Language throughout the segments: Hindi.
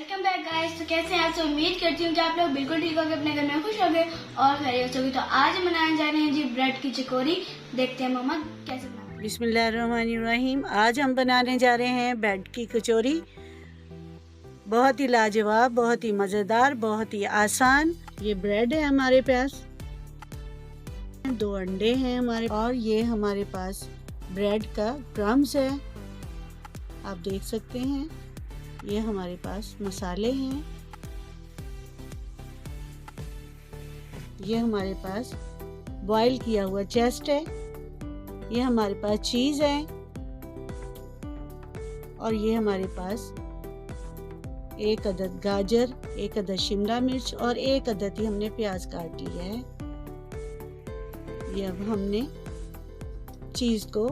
Welcome back guys. तो कैसे हैं आप सब? उम्मीद करती हूँ कि आप लोग बिल्कुल ठीक होंगे, अपने घर में खुश होंगे और खैरियत होगी। तो आज हम बनाने जा रहे हैं जी ब्रेड की चकोरी। देखते हैं मम्मा कैसे बनाते हैं। बिस्मिल्लाहिर्रहमानिर्रहीम। आज हम बनाने जा रहे हैं ब्रेड की कचौरी। बहुत ही लाजवाब, बहुत ही मज़ेदार, बहुत ही आसान। ये ब्रेड है हमारे पास, 2 अंडे हैं हमारे, और ये हमारे पास ब्रेड का क्रम्स है, आप देख सकते हैं। ये हमारे पास मसाले हैं, ये हमारे पास बॉईल किया हुआ चेस्ट है, ये हमारे पास चीज़ है, और ये हमारे पास 1 अदद गाजर, 1 अदद शिमला मिर्च और 1 अदद ही हमने प्याज काट लिया है। ये अब हमने चीज़ को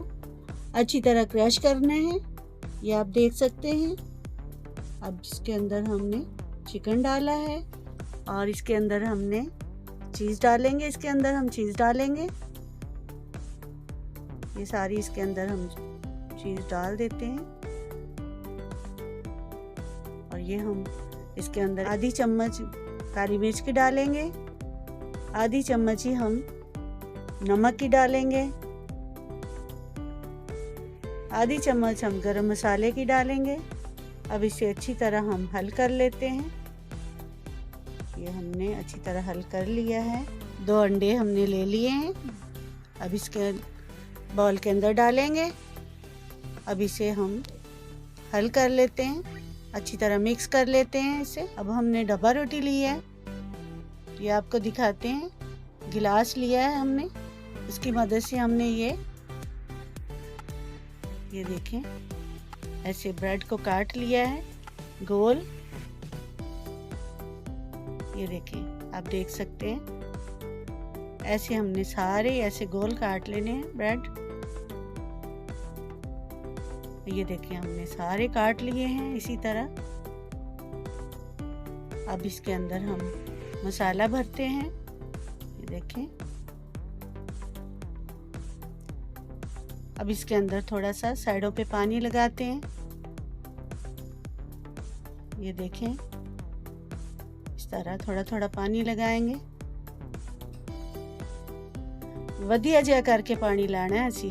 अच्छी तरह क्रश करना है, ये आप देख सकते हैं। अब इसके अंदर हमने चिकन डाला है और इसके अंदर हमने चीज़ डालेंगे, इसके अंदर हम चीज़ डालेंगे। ये सारी इसके अंदर हम चीज़ डाल देते हैं, और ये हम इसके अंदर आधी चम्मच काली मिर्च की डालेंगे, आधी चम्मच ही हम नमक की डालेंगे, आधी चम्मच हम गरम मसाले की डालेंगे। अब इसे अच्छी तरह हम हल कर लेते हैं। ये हमने अच्छी तरह हल कर लिया है। 2 अंडे हमने ले लिए हैं, अब इसके बाउल के अंदर डालेंगे। अब इसे हम हल कर लेते हैं, अच्छी तरह मिक्स कर लेते हैं इसे। अब हमने डब्बा रोटी ली है, ये आपको दिखाते हैं। गिलास लिया है हमने, इसकी मदद से हमने ये देखें ऐसे ब्रेड को काट लिया है गोल। ये देखें, आप देख सकते हैं, ऐसे हमने सारे ऐसे गोल काट लेने हैं ब्रेड। ये देखें, हमने सारे काट लिए हैं इसी तरह। अब इसके अंदर हम मसाला भरते हैं, ये देखें। अब इसके अंदर थोड़ा सा साइडों पे पानी लगाते हैं, ये देखें, इस तरह थोड़ा थोड़ा पानी लगाएंगे। वधिया जिहा करके पानी लाना है असी,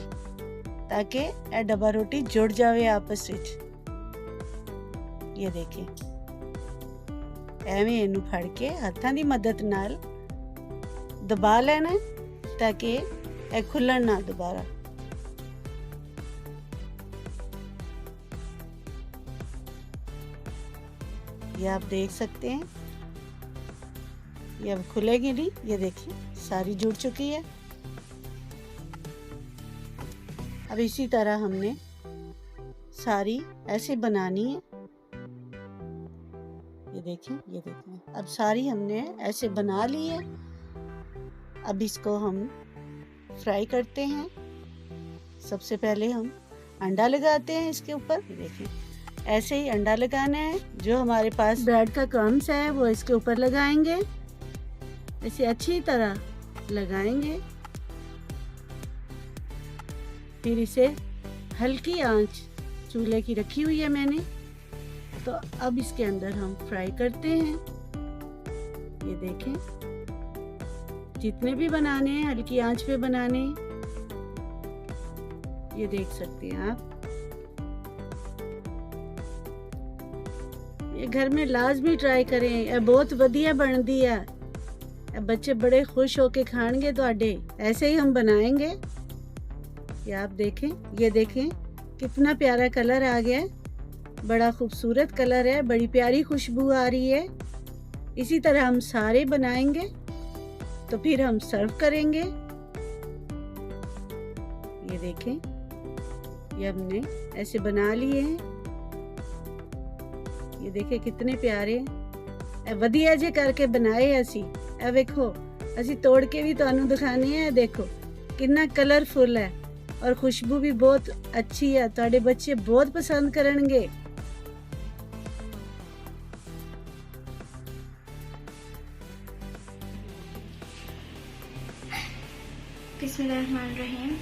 ताकि ये डब्बा रोटी जुड़ जावे आपस विच। ये देखें, एवें इनू फड़ के हत्थां दी मदद नाल दबा लेना, ताकि ये खुलन ना दोबारा। ये आप देख सकते हैं, ये अब खुलेगी नहीं। ये देखिए, सारी जुड़ चुकी है। अब इसी तरह हमने सारी ऐसे बनानी है। ये देखें, ये देखें, अब सारी हमने ऐसे बना ली है। अब इसको हम फ्राई करते हैं। सबसे पहले हम अंडा लगाते हैं इसके ऊपर। ये देखें, ऐसे ही अंडा लगाना है। जो हमारे पास ब्रेड का क्रम्स है वो इसके ऊपर लगाएंगे, इसे अच्छी तरह लगाएंगे। फिर इसे हल्की आंच चूल्हे की रखी हुई है मैंने, तो अब इसके अंदर हम फ्राई करते हैं। ये देखें, जितने भी बनाने हैं हल्की आंच पे बनाने, ये देख सकते हैं आप। ये घर में लाजमी ट्राई करें, ये बहुत वधिया बनती है। बच्चे बड़े खुश होके खाएंगे तुहाडे। ऐसे ही हम बनाएंगे। ये आप देखें, ये देखें कितना प्यारा कलर आ गया है, बड़ा खूबसूरत कलर है, बड़ी प्यारी खुशबू आ रही है। इसी तरह हम सारे बनाएंगे, तो फिर हम सर्व करेंगे। ये देखें, ये हमने ऐसे बना लिए हैं। ये देखे कितने प्यारे वधिया जे करके बनाए असी। ए देखो, असी तोड़ के भी तुहानू दिखाने हैं। देखो कितना कलरफुल है और खुशबू भी बहुत अच्छी है, तुहाडे बच्चे बहुत पसंद करेंगे। बिस्मिल्लाहिर्रहमानिर्रहीम।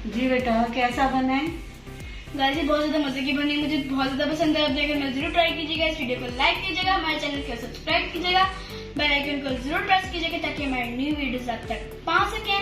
जी बेटा, कैसा बना है? गाइस ये बहुत ज्यादा मजे की बनी, मुझे बहुत ज्यादा पसंद है। आप देखकर मैं जरूर ट्राई कीजिएगा। इस वीडियो को लाइक कीजिएगा, हमारे चैनल को सब्सक्राइब कीजिएगा, बेल आइकन को जरूर प्रेस कीजिएगा ताकि हमारी न्यू वीडियोस आप तक पहुंच सके।